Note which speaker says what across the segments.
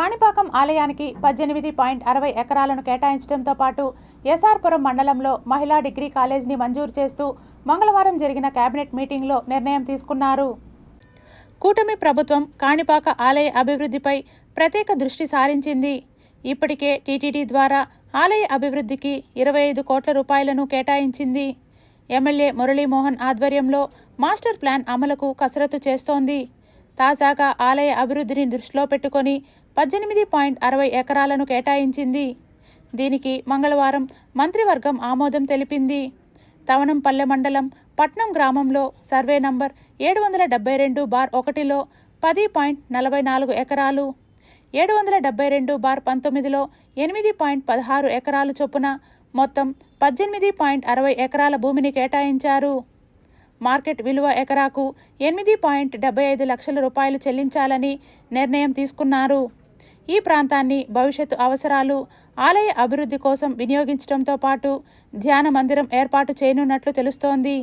Speaker 1: కాణిపాకం ఆలయానికి 18.60 ఎకరాలను కేటాయించడంతో పాటు ఎస్ఆర్పురం మండలంలో మహిళా డిగ్రీ కాలేజీని మంజూరు చేస్తూ మంగళవారం జరిగిన కేబినెట్ మీటింగ్లో నిర్ణయం తీసుకున్నారు. కూటమి ప్రభుత్వం కాణిపాక ఆలయ అభివృద్ధిపై ప్రత్యేక దృష్టి సారించింది. ఇప్పటికే టీటీడీ ద్వారా ఆలయ అభివృద్ధికి 25 కోట్ల రూపాయలను కేటాయించింది. ఎమ్మెల్యే మురళీమోహన్ ఆధ్వర్యంలో మాస్టర్ ప్లాన్ అమలుకు కసరత్తు చేస్తోంది. తాజాగా ఆలయ అభివృద్ధిని దృష్టిలో పెట్టుకొని 18.60 ఎకరాలను కేటాయించింది. దీనికి మంగళవారం మంత్రివర్గం ఆమోదం తెలిపింది. తవనంపల్లె మండలం పట్నం గ్రామంలో సర్వే నంబర్ 772/1లో 10.44 ఎకరాలు, 772/19లో 8.16 ఎకరాలు చొప్పున మొత్తం 18.60 ఎకరాల భూమిని కేటాయించారు. మార్కెట్ విలువ ఎకరాకు 8.75 లక్షల రూపాయలు చెల్లించాలని నిర్ణయం తీసుకున్నారు. ఈ ప్రాంతాన్ని భవిష్యత్తు అవసరాలు, ఆలయ అభివృద్ధి కోసం వినియోగించడంతో పాటు ధ్యాన మందిరం ఏర్పాటు చేయనున్నట్లు తెలుస్తోంది.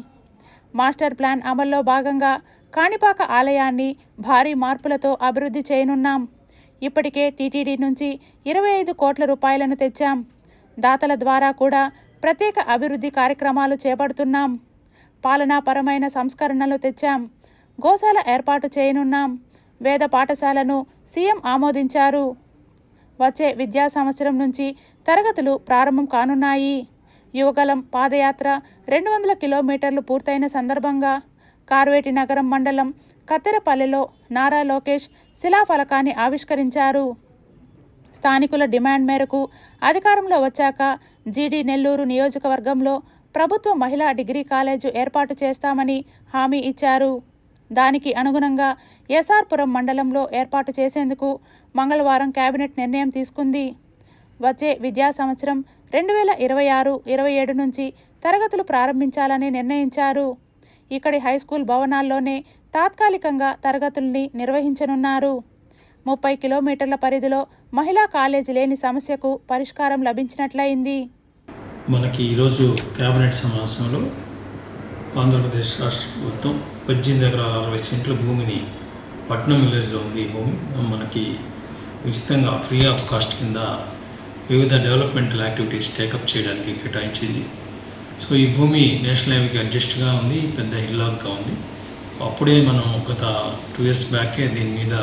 Speaker 1: మాస్టర్ ప్లాన్ అమల్లో భాగంగా కాణిపాక ఆలయాన్ని భారీ మార్పులతో అభివృద్ధి చేయనున్నాం. ఇప్పటికే టీటీడీ నుంచి 25 కోట్ల రూపాయలను తెచ్చాం. దాతల ద్వారా కూడా ప్రత్యేక అభివృద్ధి కార్యక్రమాలు చేపడుతున్నాం. పాలనాపరమైన సంస్కరణలు తెచ్చాం. గోశాల ఏర్పాటు చేయనున్నాం. వేద పాఠశాలను సీఎం ఆమోదించారు. వచ్చే విద్యా సంవత్సరం నుంచి తరగతులు ప్రారంభం కానున్నాయి. యువగలం పాదయాత్ర 200 కిలోమీటర్లు పూర్తయిన సందర్భంగా కార్వేటి నగరం మండలం కత్తెరపల్లెలో నారా లోకేష్ శిలాఫలకాన్ని ఆవిష్కరించారు. స్థానికుల డిమాండ్ మేరకు అధికారంలో వచ్చాక జీడీ నెల్లూరు నియోజకవర్గంలో ప్రభుత్వ మహిళా డిగ్రీ కాలేజు ఏర్పాటు చేస్తామని హామీ ఇచ్చారు. దానికి అనుగుణంగా ఎస్ఆర్పురం మండలంలో ఏర్పాటు చేసేందుకు మంగళవారం కేబినెట్ నిర్ణయం తీసుకుంది. వచ్చే విద్యా సంవత్సరం 2026-27 నుంచి తరగతులు ప్రారంభించాలని నిర్ణయించారు. ఇక్కడి హైస్కూల్ భవనాల్లోనే తాత్కాలికంగా తరగతుల్ని నిర్వహించనున్నారు. 30 కిలోమీటర్ల పరిధిలో మహిళా కాలేజీ లేని సమస్యకు పరిష్కారం లభించినట్లయింది.
Speaker 2: మనకి ఈరోజు కేబినెట్ సమావేశంలో ఆంధ్రప్రదేశ్ రాష్ట్ర ప్రభుత్వం 18 ఎకరాల 60 సెంట్ల భూమిని పట్నం విలేజ్లో ఉంది. ఈ భూమి మనకి ఉచితంగా ఫ్రీ ఆఫ్ కాస్ట్ కింద వివిధ డెవలప్మెంటల్ యాక్టివిటీస్ టేకప్ చేయడానికి కేటాయించింది. సో ఈ భూమి నేషనల్ హైవేకి అడ్జస్ట్గా ఉంది, పెద్ద హిల్లాగ్గా ఉంది. అప్పుడే మనం గత 2 years బ్యాకే దీని మీద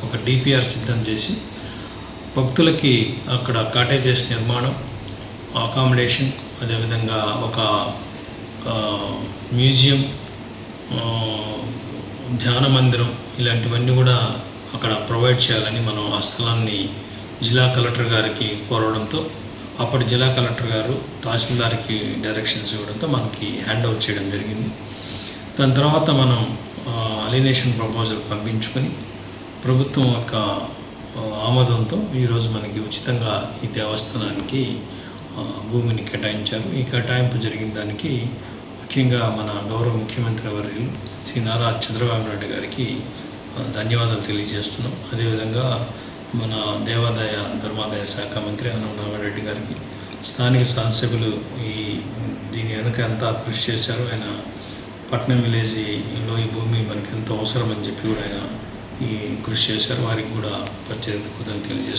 Speaker 2: ఒక డిపిఆర్ సిద్ధం చేసి భక్తులకి అక్కడ కాటేజెస్ నిర్మాణం, అకామిడేషన్, అదేవిధంగా ఒక మ్యూజియం, ధ్యాన మందిరం ఇలాంటివన్నీ కూడా అక్కడ ప్రొవైడ్ చేయాలని మనం ఆ స్థలాన్ని జిల్లా కలెక్టర్ గారికి కోరడంతో అప్పటి జిల్లా కలెక్టర్ గారు తహసీల్దార్కి డైరెక్షన్స్ ఇవ్వడంతో మనకి హ్యాండ్ ఓవర్ చేయడం జరిగింది. దాని తర్వాత మనం అలినేషన్ ప్రపోజల్ పంపించుకొని ప్రభుత్వం యొక్క ఆమోదంతో ఈరోజు మనకి ఉచితంగా ఈ దేవస్థానానికి భూమిని కేటాయించారు. ఈ కేటాయింపు జరిగిన దానికి ముఖ్యంగా మన గౌరవ ముఖ్యమంత్రి వర్యులు శ్రీ నారా చంద్రబాబు నాయుడు గారికి ధన్యవాదాలు తెలియజేస్తున్నాం. అదేవిధంగా మన దేవాదాయ ధర్మాదాయ శాఖ మంత్రి అన్నం నారాయణరెడ్డి గారికి, స్థానిక శాసనసభ్యులు దీని వెనుక ఎంత కృషి చేశారు. ఆయన పట్నం విలేజ్లో ఈ భూమి మనకి ఎంతో అవసరం అని చెప్పి కూడా ఆయన ఈ కృషి చేశారు. వారికి కూడా ప్రత్యేక కృతజ్ఞతలు తెలియజేసుకున్నాం.